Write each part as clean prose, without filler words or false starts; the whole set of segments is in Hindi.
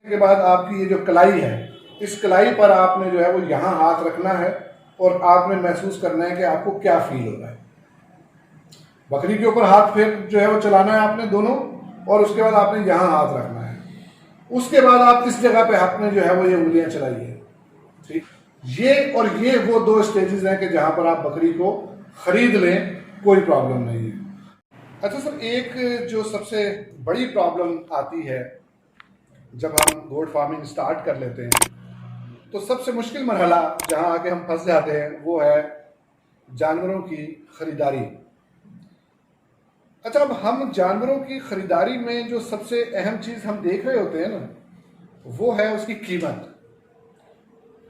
के बाद आपकी ये जो कलाई है, इस कलाई पर आपने जो है वो यहाँ हाथ रखना है और आपने महसूस करना है कि आपको क्या फील हो रहा है। बकरी के ऊपर हाथ फिर जो है वो चलाना है आपने दोनों, और उसके बाद आपने यहाँ हाथ रखना है। उसके बाद आप इस जगह पे हाथ में जो है वो ये उंगलियां चलाइए। ठीक, ये वो दो स्टेजेस हैं कि जहां पर आप बकरी को खरीद लें, कोई प्रॉब्लम नहीं है। अच्छा सर, एक जो सबसे बड़ी प्रॉब्लम आती है जब हम गोट फार्मिंग स्टार्ट कर लेते हैं, तो सबसे मुश्किल मरहला जहां आके हम फंस जाते हैं वो है जानवरों की खरीदारी। अच्छा, अब हम जानवरों की खरीदारी में जो सबसे अहम चीज हम देख रहे होते हैं ना, वो है उसकी कीमत।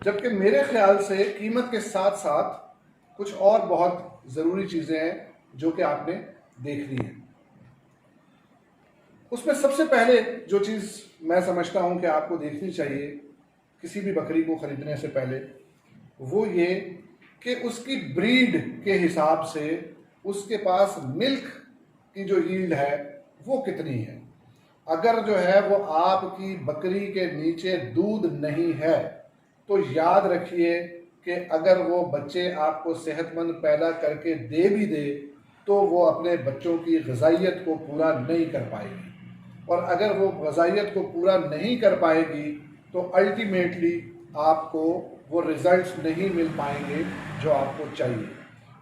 जबकि मेरे ख्याल से कीमत के साथ साथ कुछ और बहुत ज़रूरी चीज़ें हैं जो कि आपने देखनी है। उसमें सबसे पहले जो चीज़ मैं समझता हूं कि आपको देखनी चाहिए किसी भी बकरी को ख़रीदने से पहले, वो ये कि उसकी ब्रीड के हिसाब से उसके पास मिल्क की जो यील्ड है वो कितनी है। अगर जो है वो आपकी बकरी के नीचे दूध नहीं है तो याद रखिए कि अगर वो बच्चे आपको सेहतमंद पैदा करके दे भी दे तो वो अपने बच्चों की ग़िज़ाइयत को पूरा नहीं कर पाएगी, और अगर वो ग़िज़ाइयत को पूरा नहीं कर पाएगी तो अल्टीमेटली आपको वो रिज़ल्ट्स नहीं मिल पाएंगे जो आपको चाहिए।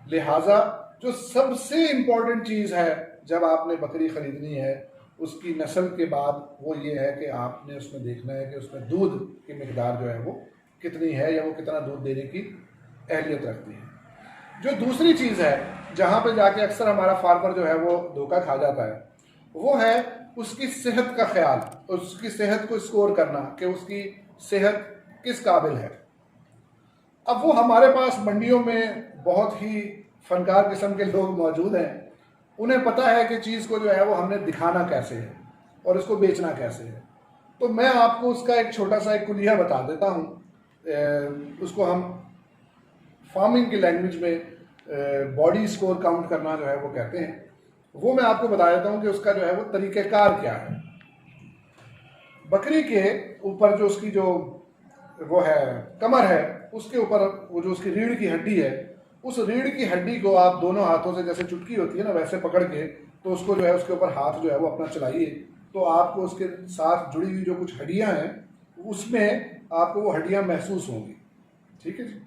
लिहाजा जो सबसे इम्पॉर्टेंट चीज़ है जब आपने बकरी ख़रीदनी है उसकी नस्ल के बाद, वो ये है कि आपने उसमें देखना है कि उसमें दूध की मिकदार जो है वो कितनी है, या वो कितना दूध देने की अहलियत रखती है। जो दूसरी चीज़ है जहाँ पे जाके अक्सर हमारा फार्मर जो है वो धोखा खा जाता है, वो है उसकी सेहत का ख्याल, उसकी सेहत को स्कोर करना कि उसकी सेहत किस काबिल है। अब वो हमारे पास मंडियों में बहुत ही फनकार किस्म के लोग मौजूद हैं, उन्हें पता है कि चीज़ को जो है वो हमने दिखाना कैसे है और इसको बेचना कैसे है। तो मैं आपको उसका एक छोटा सा एक कुलिया बता देता हूँ। उसको हम फार्मिंग की लैंग्वेज में बॉडी स्कोर काउंट करना जो है वो कहते हैं। वो मैं आपको बता देता हूँ कि उसका जो है वो तरीक़ेकार क्या है। बकरी के ऊपर जो उसकी जो वो है कमर है, उसके ऊपर वो जो उसकी रीढ़ की हड्डी है, उस रीढ़ की हड्डी को आप दोनों हाथों से, जैसे चुटकी होती है ना वैसे पकड़ के, तो उसको जो है उसके ऊपर हाथ जो है वो अपना चलाइए, तो आपको उसके साथ जुड़ी हुई जो कुछ हड्डियां हैं उसमें आपको वो हड्डियां महसूस होंगी। ठीक है जी।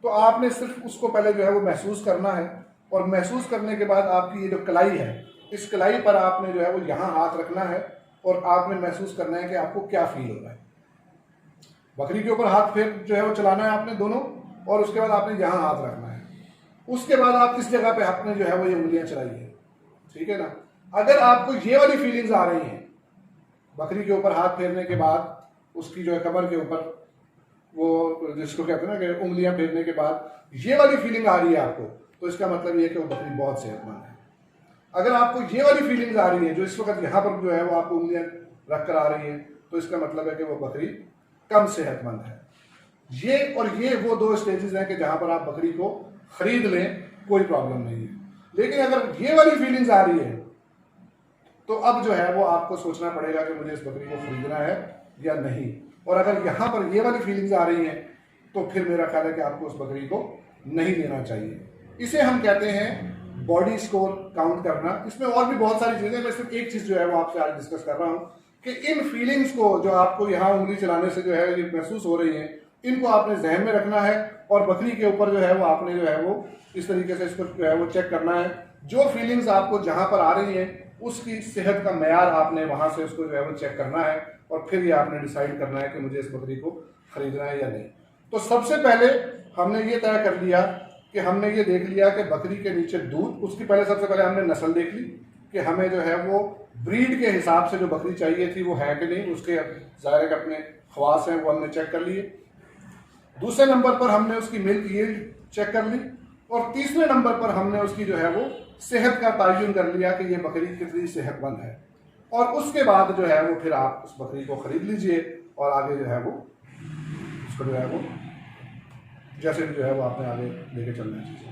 तो आपने सिर्फ उसको पहले जो है वो महसूस करना है, और महसूस करने के बाद आपकी ये जो कलाई है, इस कलाई पर आपने जो है वो यहाँ हाथ रखना है और आपने महसूस करना है कि आपको क्या फील हो रहा है। बकरी के ऊपर हाथ फिर जो है वो चलाना है आपने दोनों, और उसके बाद आपने यहाँ हाथ रखना है। उसके बाद आप इस जगह पे आपने जो है वो ये उंगलियां चलाइए। ठीक है ना। अगर आपको ये वाली फीलिंग्स आ रही हैं बकरी के ऊपर हाथ फेरने के बाद, उसकी जो है कमर के ऊपर वो जिसको कहते हैं ना कि उंगलियां फेरने के बाद ये वाली फीलिंग आ रही है आपको, तो इसका मतलब ये है कि वो बकरी बहुत सेहतमंद है। अगर आपको ये वाली फीलिंग्स आ रही है जो इस वक्त यहाँ पर जो है वो आपको उंगलियां रख कर आ रही है, तो इसका मतलब है कि वो बकरी कम सेहतमंद है। ये वो दो स्टेजेस हैं कि जहां पर आप बकरी को खरीद लें, कोई प्रॉब्लम नहीं है। लेकिन अगर ये वाली फीलिंग्स आ रही है तो अब जो है वो आपको सोचना पड़ेगा कि मुझे इस बकरी को खरीदना है या नहीं। और अगर यहाँ पर ये वाली फीलिंग्स आ रही हैं तो फिर मेरा ख्याल है कि आपको उस बकरी को नहीं लेना चाहिए। इसे हम कहते हैं बॉडी स्कोर काउंट करना। इसमें और भी बहुत सारी चीज़ें, मैं सिर्फ एक चीज़ जो है वो आपसे आज डिस्कस कर रहा हूँ कि इन फीलिंग्स को जो आपको यहाँ उंगली चलाने से जो है ये महसूस हो रही है, इनको आपने जहन में रखना है, और बकरी के ऊपर जो है वो आपने जो है वो इस तरीके से इसको जो है वो चेक करना है। जो फीलिंग्स आपको जहाँ पर आ रही हैं उसकी सेहत का मैयार आपने वहाँ से उसको जो है वो चेक करना है, और फिर ये आपने डिसाइड करना है कि मुझे इस बकरी को खरीदना है या नहीं। तो सबसे पहले हमने ये तय कर लिया कि हमने ये देख लिया कि बकरी के नीचे दूध, उसकी सबसे पहले हमने नस्ल देख ली कि हमें जो है वो ब्रीड के हिसाब से जो बकरी चाहिए थी वो है कि नहीं, उसके ज़ाहिर अपने ख्वास हैं वो हमने चेक कर लिए। दूसरे नंबर पर हमने उसकी मिल्क यील्ड चेक कर ली, और तीसरे नंबर पर हमने उसकी जो है वो सेहत का तयन कर लिया कि ये बकरी कितनी सेहतमंद है। और उसके बाद जो है वो फिर आप उस बकरी को खरीद लीजिए, और आगे जो है वो उसको जो है वो जैसे भी जो है वो आपने आगे लेके चलना चाहिए।